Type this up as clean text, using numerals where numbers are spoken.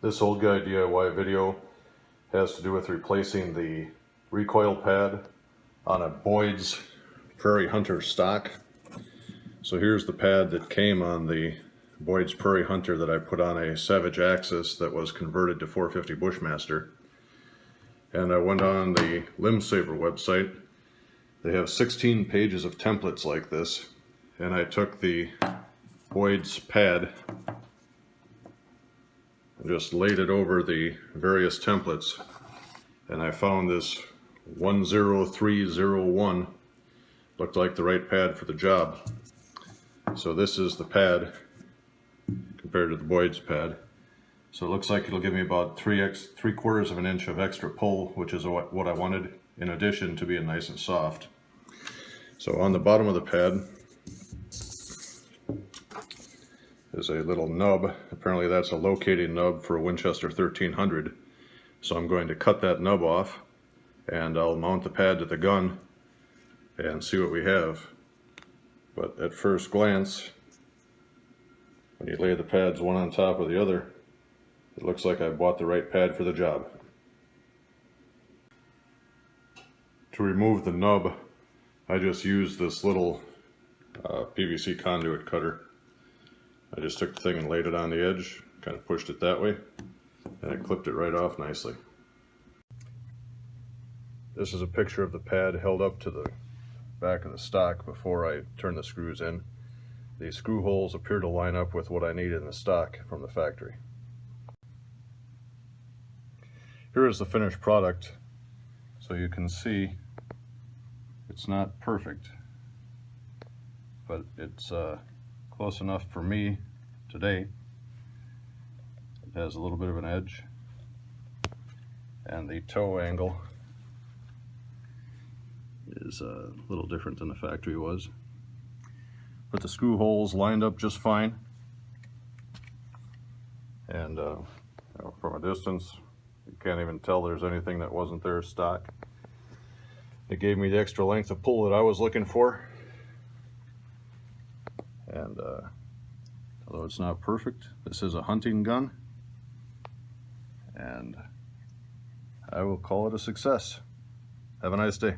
This old guy DIY video has to do with replacing the recoil pad on a Boyds Prairie Hunter stock. So here's the pad that came on the Boyds Prairie Hunter that I put on a Savage Axis that was converted to 450 Bushmaster. And I went on the Limbsaver website. They have 16 pages of templates like this, and I took the Boyds pad and just laid it over the various templates, and I found this 10301 looked like the right pad for the job. So this is the pad compared to the Boyds pad. So it looks like it'll give me about 3/4 of an inch of extra pull, which is what I wanted, in addition to being nice and soft. So on the bottom of the pad is a little nub. Apparently that's a locating nub for a Winchester 1300. So I'm going to cut that nub off, and I'll mount the pad to the gun and see what we have. But at first glance, when you lay the pads one on top of the other, it looks like I bought the right pad for the job. To remove the nub, I just used this little PVC conduit cutter. I just took the thing and laid it on the edge, kind of pushed it that way, and it clipped it right off nicely. This is a picture of the pad held up to the back of the stock before I turn the screws in. The screw holes appear to line up with what I need in the stock from the factory. Here is the finished product. So you can see it's not perfect, but it's close enough for me today. It has a little bit of an edge, and the toe angle is a little different than the factory was. But the screw holes lined up just fine, and from a distance you can't even tell there's anything that wasn't there stock. It gave me the extra length of pull that I was looking for. And although it's not perfect, this is a hunting gun, and I will call it a success. Have a nice day.